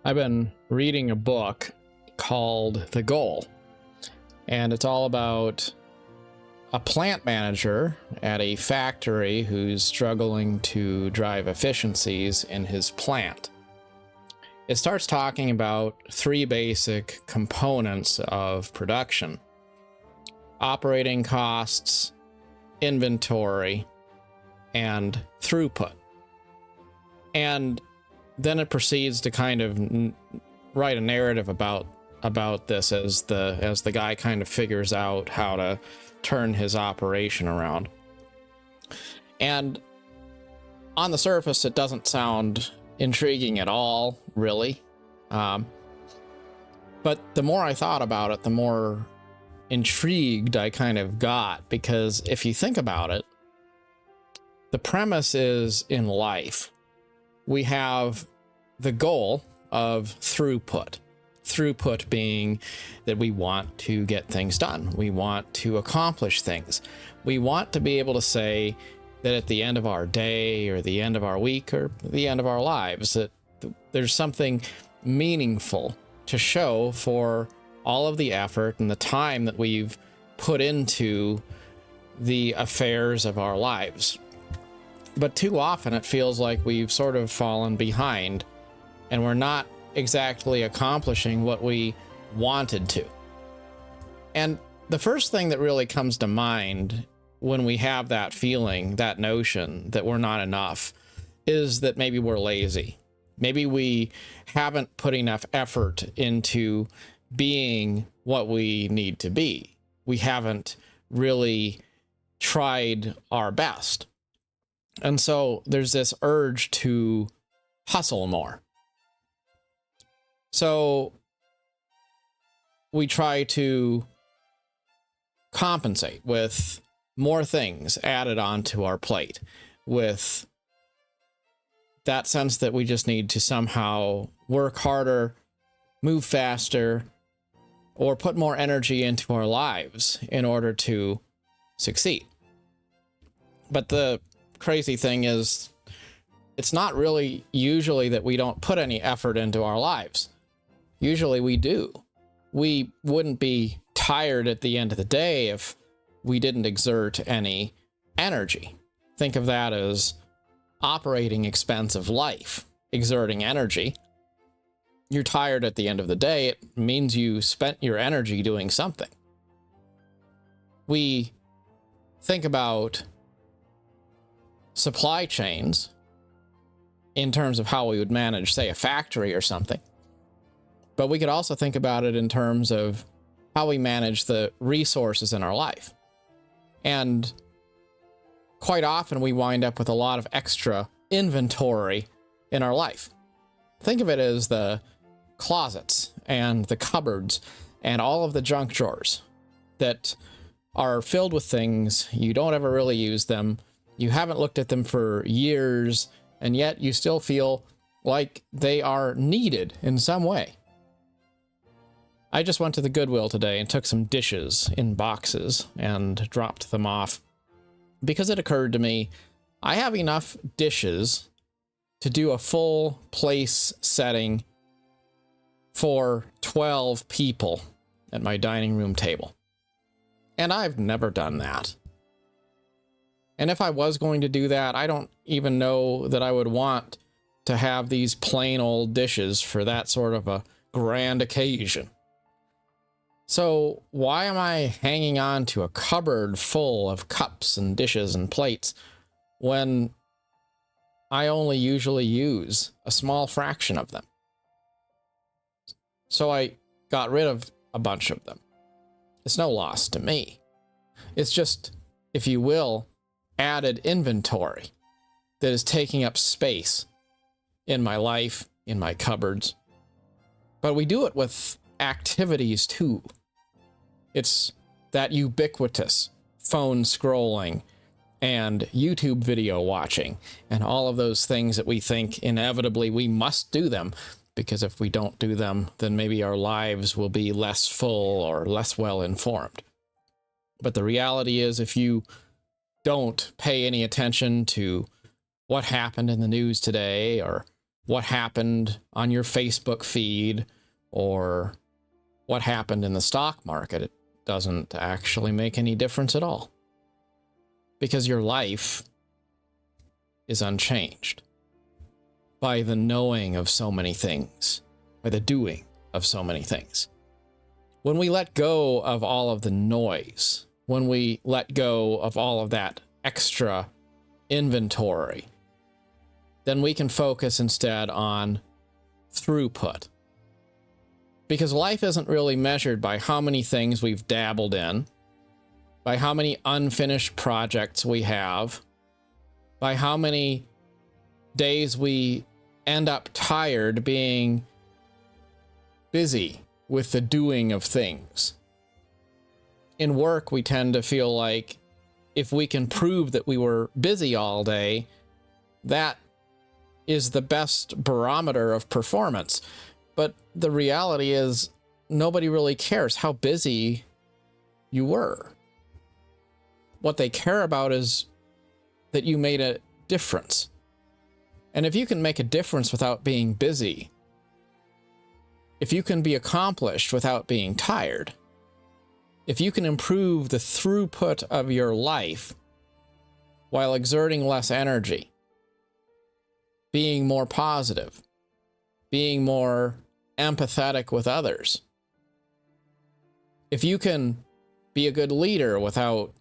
I've been reading a book called The Goal, and it's all about a plant manager at a factory who's struggling to drive efficiencies in his plant. It starts talking about three basic components of production: operating costs, inventory, and throughput. And then it proceeds to kind of write a narrative about this as the guy kind of figures out how to turn his operation around. And on the surface, it doesn't sound intriguing at all, really. But the more I thought about it, the more intrigued I kind of got, because if you think about it, the premise is in life, we have the goal of throughput. Throughput being that we want to get things done. We want to accomplish things. We want to be able to say that at the end of our day or the end of our week or the end of our lives, that there's something meaningful to show for all of the effort and the time that we've put into the affairs of our lives. But too often it feels like we've sort of fallen behind and we're not exactly accomplishing what we wanted to. And the first thing that really comes to mind when we have that feeling, that notion that we're not enough, is that maybe we're lazy. Maybe we haven't put enough effort into being what we need to be. We haven't really tried our best. And so there's this urge to hustle more. So we try to compensate with more things added onto our plate, with that sense that we just need to somehow work harder, move faster, or put more energy into our lives in order to succeed. But the crazy thing is, it's not really usually that we don't put any effort into our lives. Usually we do. We wouldn't be tired at the end of the day if we didn't exert any energy. Think of that as operating expense of life, exerting energy. You're tired at the end of the day. It means you spent your energy doing something. We think about supply chains in terms of how we would manage, say, a factory or something. But we could also think about it in terms of how we manage the resources in our life. And quite often we wind up with a lot of extra inventory in our life. Think of it as the closets and the cupboards and all of the junk drawers that are filled with things. You don't ever really use them. You haven't looked at them for years, and yet you still feel like they are needed in some way. I just went to the Goodwill today and took some dishes in boxes and dropped them off because it occurred to me, I have enough dishes to do a full place setting for 12 people at my dining room table. And I've never done that. And if I was going to do that, I don't even know that I would want to have these plain old dishes for that sort of a grand occasion. So why am I hanging on to a cupboard full of cups and dishes and plates when I only usually use a small fraction of them? So I got rid of a bunch of them. It's no loss to me. It's just, if you will, added inventory that is taking up space in my life, in my cupboards. But we do it with activities too. It's that ubiquitous phone scrolling and YouTube video watching and all of those things that we think inevitably we must do them, because if we don't do them, then maybe our lives will be less full or less well informed. But the reality is, if you don't pay any attention to what happened in the news today, or what happened on your Facebook feed or what happened in the stock market. It doesn't actually make any difference at all, because your life is unchanged by the knowing of so many things, by the doing of so many things. When we let go of all of the noise, when we let go of all of that extra inventory, then we can focus instead on throughput. Because life isn't really measured by how many things we've dabbled in, by how many unfinished projects we have, by how many days we end up tired being busy with the doing of things. In work, we tend to feel like if we can prove that we were busy all day, that is the best barometer of performance. But the reality is, nobody really cares how busy you were. What they care about is that you made a difference. And if you can make a difference without being busy, if you can be accomplished without being tired, if you can improve the throughput of your life while exerting less energy, being more positive, being more empathetic with others, if you can be a good leader without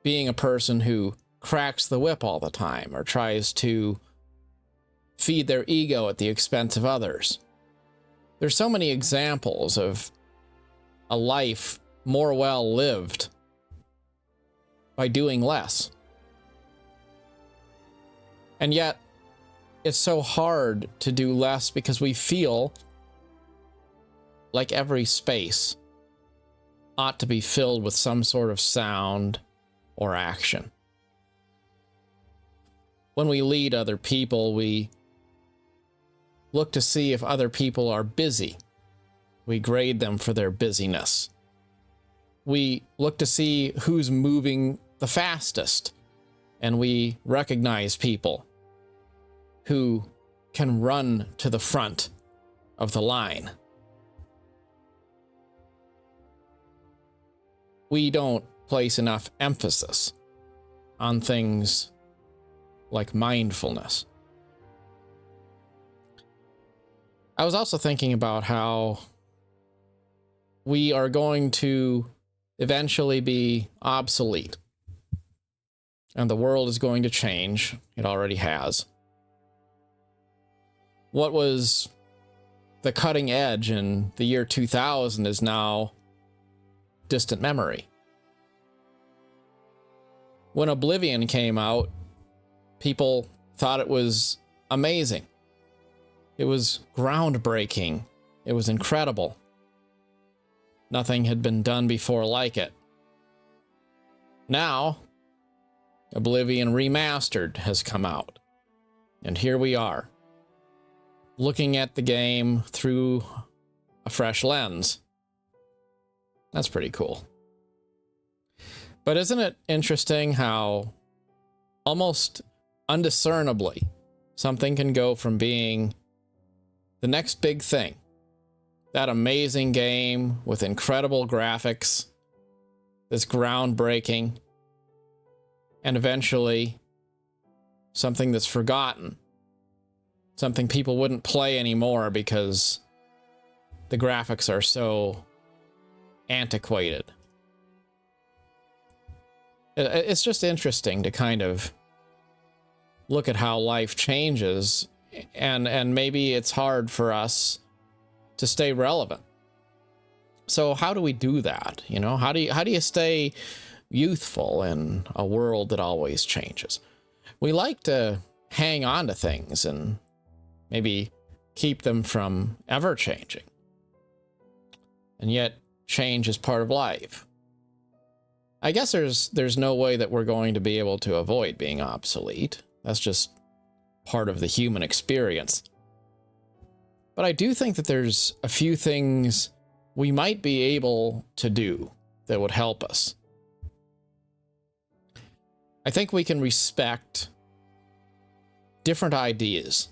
being a person who cracks the whip all the time or tries to feed their ego at the expense of others. There's so many examples of a life more well lived by doing less. And yet, it's so hard to do less because we feel like every space ought to be filled with some sort of sound or action. When we lead other people, we look to see if other people are busy. We grade them for their busyness. We look to see who's moving the fastest, and we recognize people who can run to the front of the line. We don't place enough emphasis on things like mindfulness. I was also thinking about how we are going to eventually be obsolete, and the world is going to change. It already has. What was the cutting edge in the year 2000 is now distant memory. When Oblivion came out, people thought it was amazing. It was groundbreaking. It was incredible. Nothing had been done before like it. Now, Oblivion Remastered has come out. And here we are, looking at the game through a fresh lens. That's pretty cool. But isn't it interesting how almost undiscernibly something can go from being the next big thing, that amazing game with incredible graphics, that's groundbreaking, and eventually something that's forgotten, something people wouldn't play anymore because the graphics are so antiquated. It's just interesting to kind of look at how life changes, and maybe it's hard for us to stay relevant. So how do we do that? You know, how do you stay youthful in a world that always changes? We like to hang on to things and maybe keep them from ever changing. And yet change is part of life. I guess there's no way that we're going to be able to avoid being obsolete. That's just part of the human experience. But I do think that there's a few things we might be able to do that would help us. I think we can respect different ideas.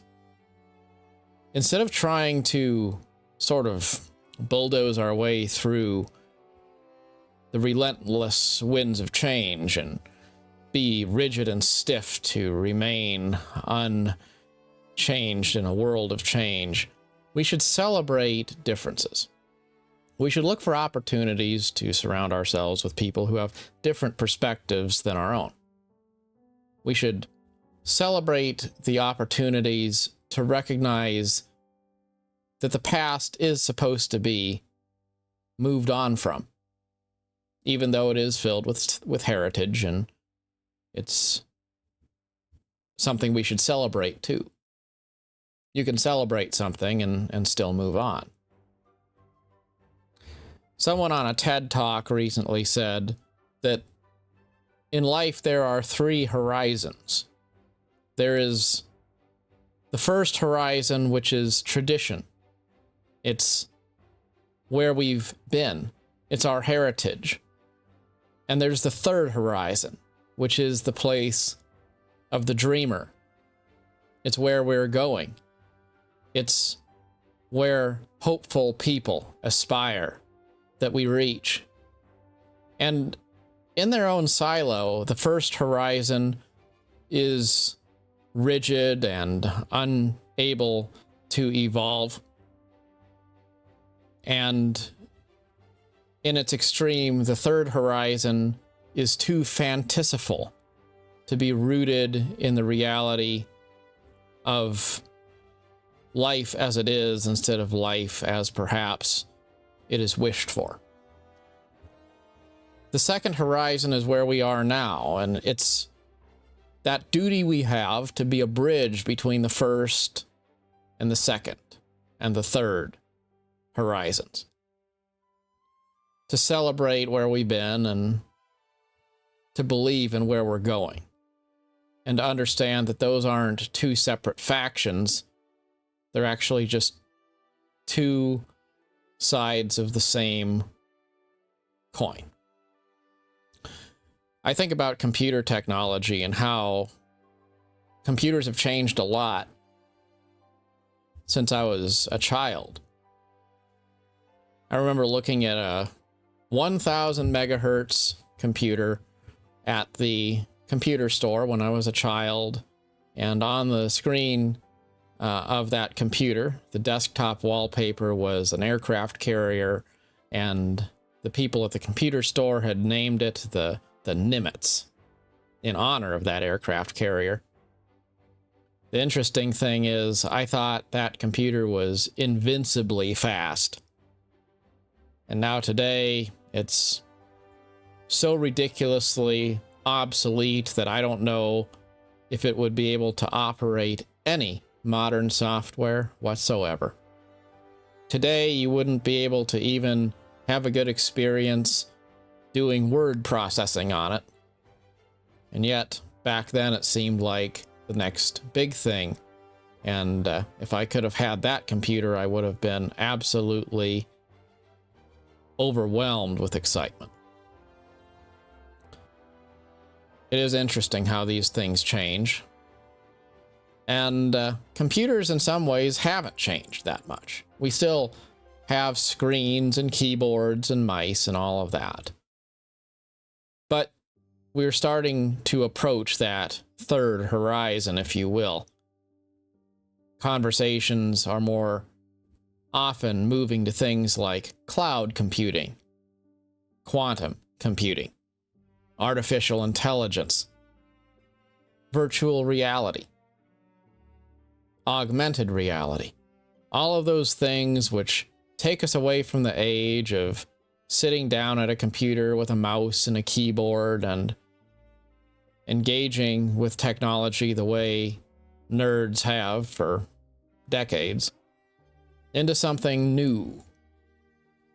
instead of trying to sort of bulldoze our way through the relentless winds of change and be rigid and stiff to remain unchanged in a world of change, we should celebrate differences. We should look for opportunities to surround ourselves with people who have different perspectives than our own. We should celebrate the opportunities to recognize that the past is supposed to be moved on from, even though it is filled with heritage, and it's something we should celebrate too. You can celebrate something and still move on. Someone on a TED Talk recently said that in life there are 3 horizons. There is the first horizon, which is tradition. It's where we've been. It's our heritage. And there's the third horizon, which is the place of the dreamer. It's where we're going. It's where hopeful people aspire that we reach. And in their own silo, the first horizon is rigid and unable to evolve. And in its extreme, the third horizon is too fantastical to be rooted in the reality of life as it is instead of life as perhaps it is wished for. The second horizon is where we are now, and it's that duty we have to be a bridge between the first and the second and the third horizons. To celebrate where we've been and to believe in where we're going. And to understand that those aren't 2 separate factions. They're actually just 2 sides of the same coin. I think about computer technology and how computers have changed a lot since I was a child. I remember looking at a 1000 megahertz computer at the computer store when I was a child, and on the screen of that computer, the desktop wallpaper was an aircraft carrier, and the people at the computer store had named it the Nimitz in honor of that aircraft carrier. The interesting thing is, I thought that computer was invincibly fast. And now today, it's so ridiculously obsolete that I don't know if it would be able to operate any modern software whatsoever. Today, you wouldn't be able to even have a good experience doing word processing on it. And yet, back then it seemed like the next big thing. And if I could have had that computer, I would have been absolutely overwhelmed with excitement. It is interesting how these things change. And computers in some ways haven't changed that much. We still have screens and keyboards and mice and all of that. But we're starting to approach that third horizon, if you will. Conversations are more often moving to things like cloud computing, quantum computing, artificial intelligence, virtual reality, augmented reality. All of those things which take us away from the age of sitting down at a computer with a mouse and a keyboard and engaging with technology the way nerds have for decades, into something new.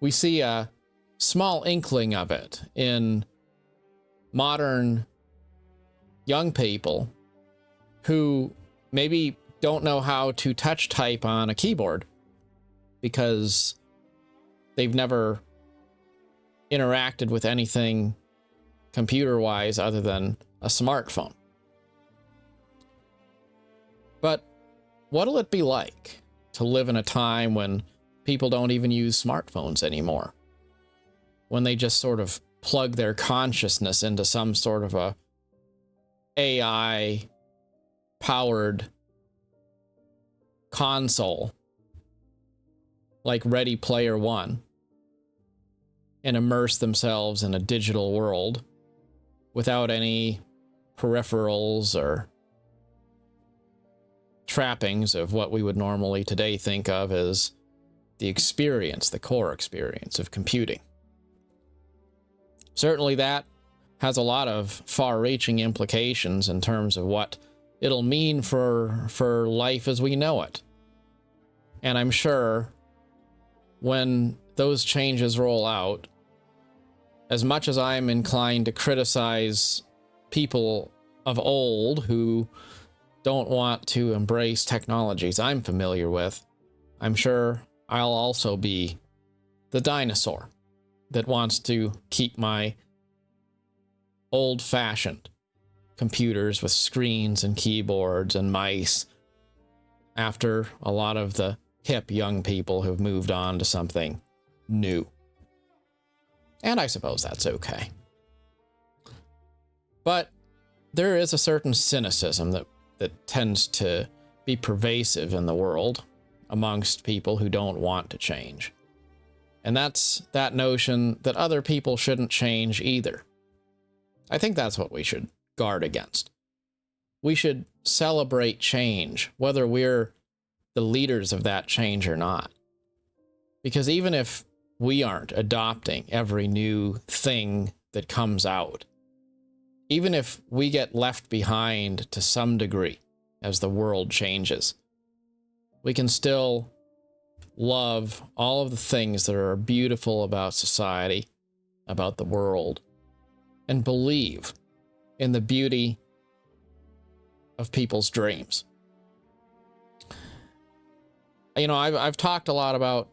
We see a small inkling of it in modern young people who maybe don't know how to touch type on a keyboard because they've never interacted with anything computer-wise other than a smartphone. But what'll it be like to live in a time when people don't even use smartphones anymore, when they just sort of plug their consciousness into some sort of a AI powered console like Ready Player One and immerse themselves in a digital world without any peripherals or trappings of what we would normally today think of as the experience, the core experience of computing. Certainly that has a lot of far-reaching implications in terms of what it'll mean for life as we know it. And I'm sure when those changes roll out, as much as I'm inclined to criticize people of old who don't want to embrace technologies I'm familiar with, I'm sure I'll also be the dinosaur that wants to keep my old-fashioned computers with screens and keyboards and mice after a lot of the hip young people who've moved on to something new. And I suppose that's okay. But there is a certain cynicism that tends to be pervasive in the world amongst people who don't want to change. And that's that notion that other people shouldn't change either. I think that's what we should guard against. We should celebrate change, whether we're the leaders of that change or not. Because even if we aren't adopting every new thing that comes out, even if we get left behind to some degree as the world changes, we can still love all of the things that are beautiful about society, about the world, and believe in the beauty of people's dreams. You know, I've talked a lot about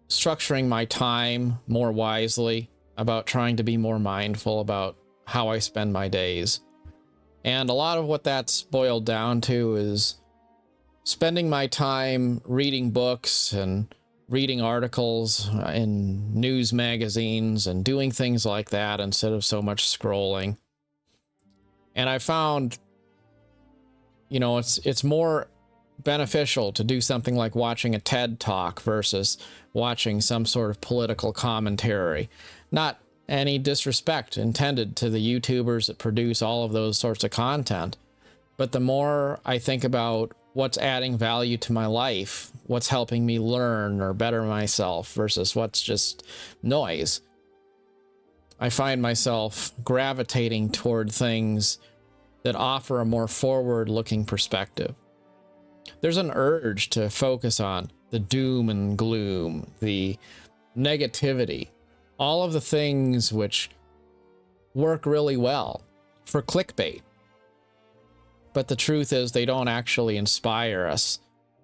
structuring my time more wisely, about trying to be more mindful about how I spend my days. And a lot of what that's boiled down to is spending my time reading books and reading articles in news magazines and doing things like that instead of so much scrolling. And I found, you know, it's more beneficial to do something like watching a TED Talk versus watching some sort of political commentary. Not any disrespect intended to the YouTubers that produce all of those sorts of content, but the more I think about what's adding value to my life, what's helping me learn or better myself versus what's just noise, I find myself gravitating toward things that offer a more forward-looking perspective. There's an urge to focus on the doom and gloom, the negativity, all of the things which work really well for clickbait. But the truth is they don't actually inspire us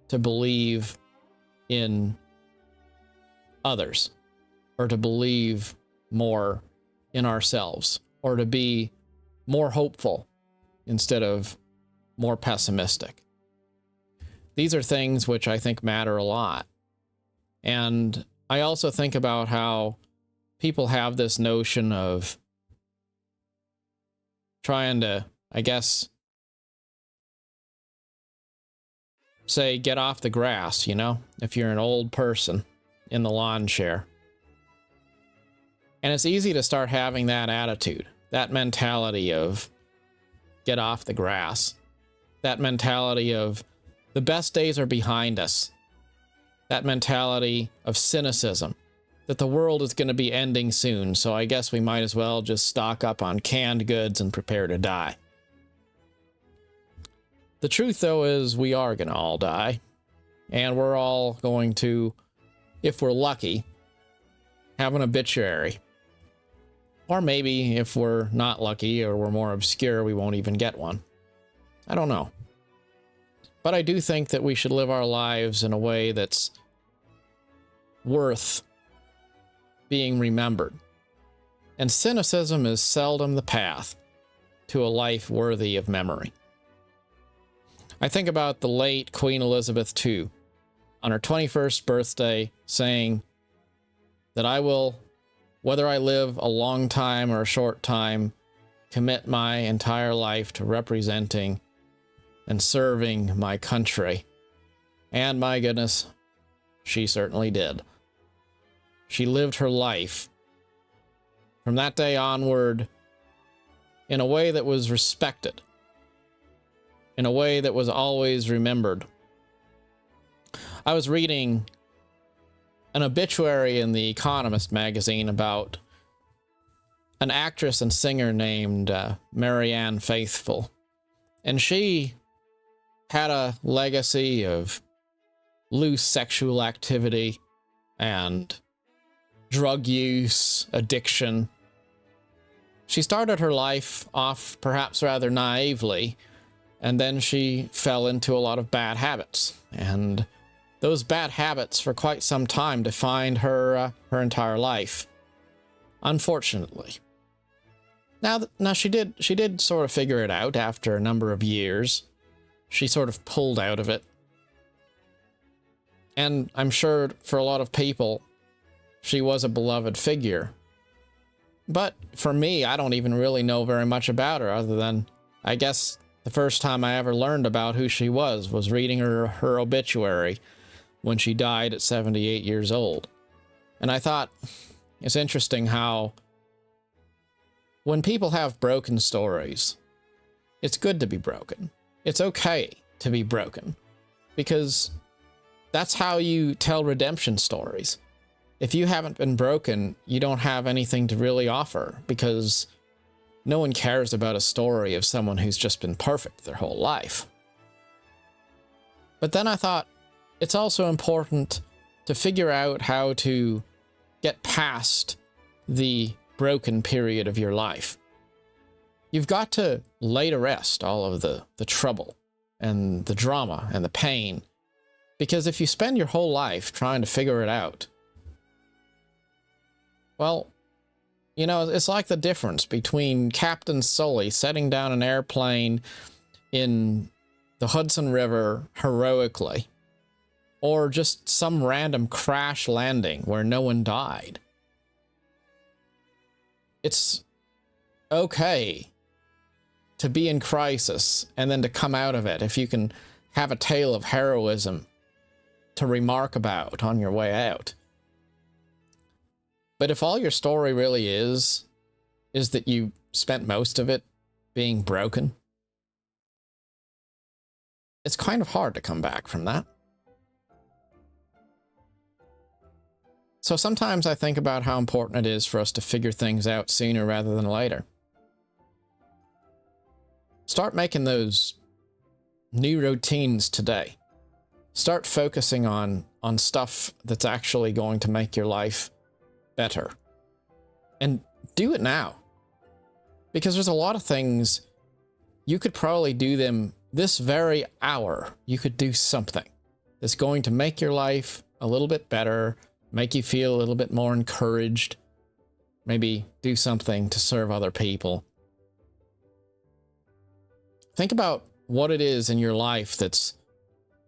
to believe in others or to believe more in ourselves or to be more hopeful instead of more pessimistic. These are things which I think matter a lot. And I also think about how people have this notion of trying to, I guess, say, get off the grass, you know, if you're an old person in the lawn chair. And it's easy to start having that attitude, that mentality of get off the grass, that mentality of the best days are behind us, that mentality of cynicism, that the world is going to be ending soon, so I guess we might as well just stock up on canned goods and prepare to die. The truth, though, is we are going to all die, and we're all going to, if we're lucky, have an obituary. Or maybe if we're not lucky or we're more obscure, we won't even get one. I don't know. But I do think that we should live our lives in a way that's worth being remembered. And cynicism is seldom the path to a life worthy of memory. I think about the late Queen Elizabeth II on her 21st birthday, saying that I will, whether I live a long time or a short time, commit my entire life to representing and serving my country. And my goodness, she certainly did. She lived her life from that day onward in a way that was respected, in a way that was always remembered. I was reading an obituary in The Economist magazine about an actress and singer named Marianne Faithfull. And she had a legacy of loose sexual activity and drug use, addiction. She started her life off perhaps rather naively, and then she fell into a lot of bad habits. And those bad habits for quite some time defined her entire life, unfortunately. Now she did sort of figure it out after a number of years. She sort of pulled out of it. And I'm sure for a lot of people, she was a beloved figure. But for me, I don't even really know very much about her, other than, I guess, the first time I ever learned about who she was reading her obituary when she died at 78 years old. And I thought, it's interesting how when people have broken stories, it's good to be broken. It's okay to be broken, because that's how you tell redemption stories. If you haven't been broken, you don't have anything to really offer, because no one cares about a story of someone who's just been perfect their whole life. But then I thought, it's also important to figure out how to get past the broken period of your life. You've got to lay to rest all of the trouble and the drama and the pain, because if you spend your whole life trying to figure it out, well, you know, it's like the difference between Captain Sully setting down an airplane in the Hudson River heroically, or just some random crash landing where no one died. It's okay to be in crisis and then to come out of it if you can have a tale of heroism to remark about on your way out. But if all your story really is that you spent most of it being broken, it's kind of hard to come back from that. So sometimes I think about how important it is for us to figure things out sooner rather than later. Start making those new routines today. Start focusing on stuff that's actually going to make your life better. And do it now. Because there's a lot of things, you could probably do them this very hour. You could do something that's going to make your life a little bit better, make you feel a little bit more encouraged, maybe do something to serve other people. Think about what it is in your life that's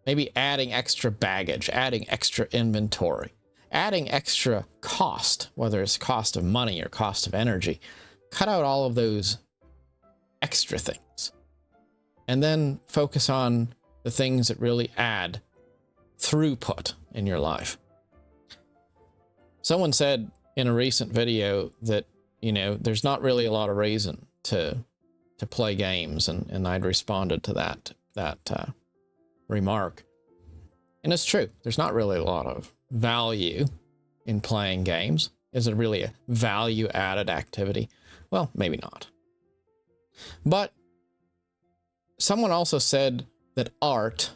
maybe adding extra baggage, adding extra inventory, adding extra cost, whether it's cost of money or cost of energy. Cut out all of those extra things, and then focus on the things that really add throughput in your life. Someone said in a recent video that, you know, there's not really a lot of reason to play games, and I'd responded to that remark. And it's true. There's not really a lot of value in playing games. Is it really a value-added activity? Well, maybe not. But someone also said that art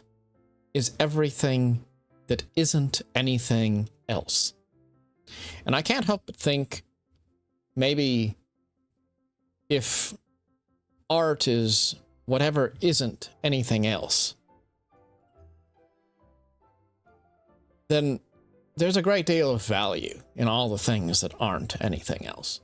is everything that isn't anything else. And I can't help but think maybe if art is whatever isn't anything else, then there's a great deal of value in all the things that aren't anything else.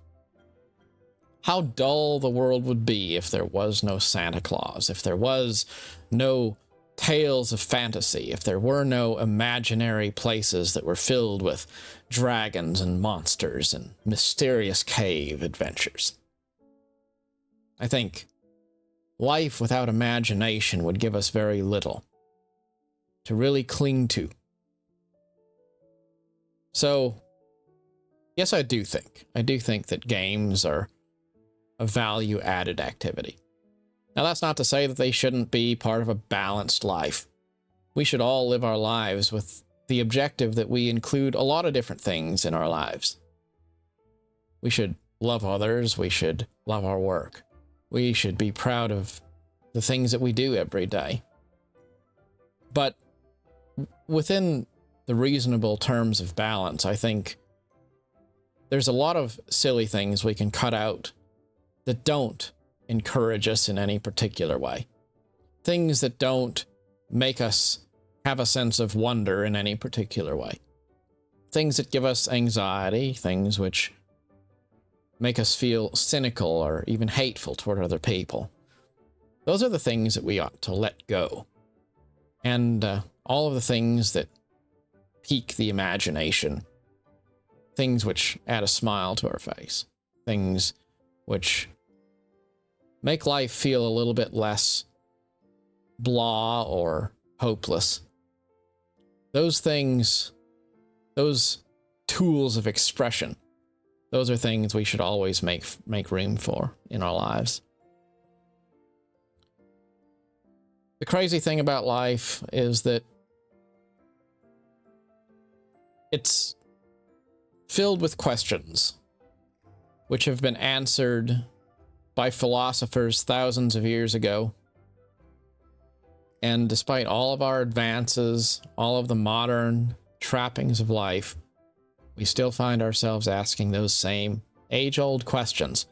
How dull the world would be if there was no Santa Claus, if there was no tales of fantasy, if there were no imaginary places that were filled with dragons and monsters and mysterious cave adventures. I think life without imagination would give us very little to really cling to. So, yes, I do think that games are a value-added activity. Now, that's not to say that they shouldn't be part of a balanced life. We should all live our lives with the objective that we include a lot of different things in our lives. We should love others. We should love our work. We should be proud of the things that we do every day. But within the reasonable terms of balance, I think there's a lot of silly things we can cut out that don't encourage us in any particular way. Things that don't make us have a sense of wonder in any particular way. Things that give us anxiety, things which make us feel cynical or even hateful toward other people. Those are the things that we ought to let go. And all of the things that pique the imagination, things which add a smile to our face, things which make life feel a little bit less blah or hopeless. Those things, those tools of expression, those are things we should always make room for in our lives. The crazy thing about life is that it's filled with questions which have been answered by philosophers thousands of years ago. And despite all of our advances, all of the modern trappings of life, we still find ourselves asking those same age-old questions.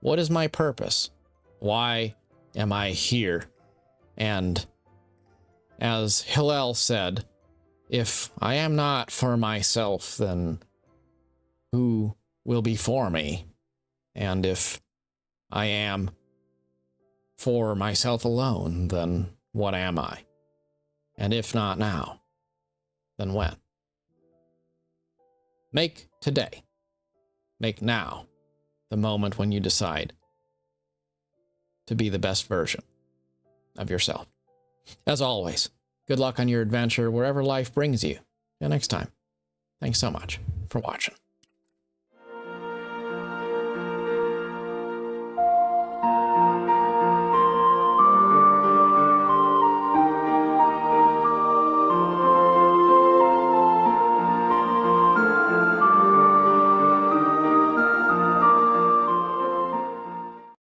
What is my purpose? Why am I here? And as Hillel said, if I am not for myself, then who will be for me? And if I am for myself alone, then what am I? And if not now, then when? Make today, make now, the moment when you decide to be the best version of yourself. As always, good luck on your adventure wherever life brings you. Till next time, thanks so much for watching.